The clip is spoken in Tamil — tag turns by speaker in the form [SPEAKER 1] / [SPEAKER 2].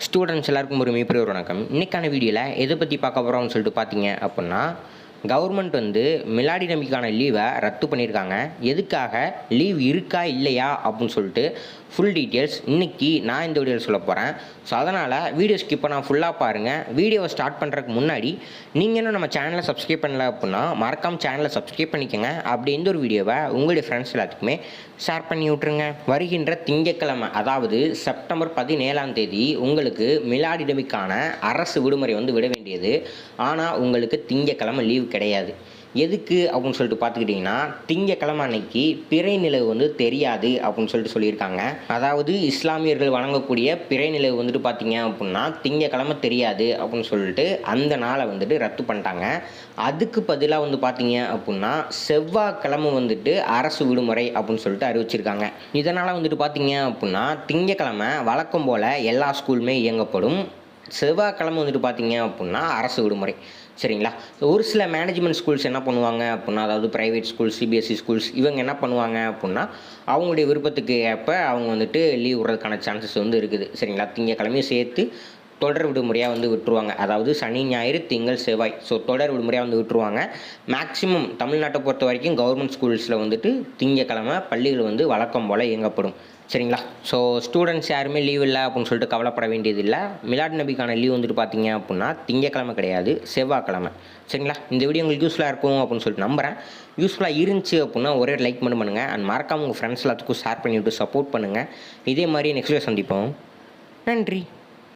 [SPEAKER 1] ஸ்டூடெண்ட்ஸ் எல்லாருக்கும் ஒரு மிகப்பெரிய ஒரு வணக்கம். இன்றைக்கான வீடியோவில் எதை பற்றி பார்க்க போகிறோம்னு சொல்லிட்டு பார்த்தீங்க அப்படின்னா, கவர்மெண்ட் வந்து மிலாடி நபிக்கான லீவை ரத்து பண்ணியிருக்காங்க. எதுக்காக, லீவ் இருக்கா இல்லையா அப்படின்னு சொல்லிட்டு ஃபுல் டீட்டெயில்ஸ் இன்றைக்கி நான் இந்த வீடியோவில் சொல்ல போகிறேன். ஸோ அதனால் வீடியோ ஸ்கிப் பண்ணால் ஃபுல்லாக பாருங்கள். வீடியோவை ஸ்டார்ட் பண்ணுறதுக்கு முன்னாடி நீங்கள் இன்னும் நம்ம சேனலை சப்ஸ்கிரைப் பண்ணல அப்படின்னா மறக்காமல் சேனலை சப்ஸ்கிரைப் பண்ணிக்கோங்க. அப்படி எந்த ஒரு வீடியோவை உங்களுடைய ஃப்ரெண்ட்ஸ் எல்லாத்துக்குமே ஷேர் பண்ணி விட்ருங்க. வருகின்ற திங்கட்கிழமை, அதாவது செப்டம்பர் 17 உங்களுக்கு மிலாடி நபிக்கான அரசு விடுமுறை வந்து விட வேண்டியது. ஆனால் உங்களுக்கு திங்கட்கிழமை லீவ் கிடையாது. எதுக்கு அப்படின்னு சொல்லிட்டு பார்த்துக்கிட்டிங்கன்னா, திங்கட்கிழமை அன்னைக்கு பிறை நிலவு வந்து தெரியாது அப்படின்னு சொல்லிட்டு சொல்லியிருக்காங்க. அதாவது இஸ்லாமியர்கள் வணங்கக்கூடிய பிறை நிலவு வந்துட்டு பார்த்தீங்க அப்படின்னா திங்கட்கிழமை தெரியாது அப்படின்னு சொல்லிட்டு அந்த நாளை வந்துட்டு ரத்து பண்ணிட்டாங்க. அதுக்கு பதிலாக வந்து பார்த்தீங்க அப்படின்னா செவ்வாய்க்கிழமை வந்துட்டு அரசு விடுமுறை அப்படின்னு சொல்லிட்டு அறிவிச்சிருக்காங்க. இதனால் வந்துட்டு பார்த்தீங்க அப்படின்னா திங்கட்கிழமை வழக்கம் போல் எல்லா ஸ்கூலுமே இயங்கப்படும். செவ்வாய்க்கிழமை வந்துட்டு பார்த்தீங்க அப்படின்னா அரசு விடுமுறை. சரிங்களா? ஒரு சில மேனேஜ்மெண்ட் ஸ்கூல்ஸ் என்ன பண்ணுவாங்க அப்படின்னா, அதாவது ப்ரைவேட் ஸ்கூல்ஸ், சிபிஎஸ்சி ஸ்கூல்ஸ், இவங்க என்ன பண்ணுவாங்க அப்படின்னா அவங்களுடைய விருப்பத்துக்கு ஏற்ப அவங்க வந்துட்டு லீவ் விடுறதுக்கான சான்சஸ் வந்து இருக்குது. சரிங்களா? திங்கக்கிழமையும் சேர்த்து தொடர் விடுமுறையாக வந்து விட்டுருவாங்க. அதாவது சனி, ஞாயிறு, திங்கள், செவ்வாய். ஸோ தொடர் விடுமுறையாக வந்து விட்டுருவாங்க. மேக்ஸிமம் தமிழ்நாட்டை பொறுத்த வரைக்கும் கவர்மெண்ட் ஸ்கூல்ஸில் வந்துட்டு திங்கக்கிழமை பள்ளிகள் வந்து வழக்கம் போல் இயங்கப்படும். சரிங்களா? ஸோ ஸ்டூடெண்ட்ஸ் யாருமே லீவ் இல்லை அப்படின்னு சொல்லிட்டு கவலைப்பட வேண்டியதில்லை. மிலாட் நபிக்கான லீவ் வந்துட்டு பார்த்தீங்க அப்படின்னா திங்கக்கிழமை கிடையாது, செவ்வாய்க்கிழமை. சரிங்களா? இந்த வீடியோ உங்களுக்கு யூஸ்ஃபுல்லாக இருக்கும் அப்படின்னு சொல்லிட்டு நம்புகிறேன். யூஸ்ஃபுல்லாக இருந்துச்சு அப்படின்னா ஒரே லைக் மட்டும் பண்ணுங்கள். அண்ட் மறக்காமல் உங்கள் ஃப்ரெண்ட்ஸ் எல்லாத்துக்கும் ஷேர் பண்ணிவிட்டு சப்போர்ட் பண்ணுங்கள். இதே மாதிரி நெக்ஸ்ட் வீடியோ சந்திப்போம். நன்றி.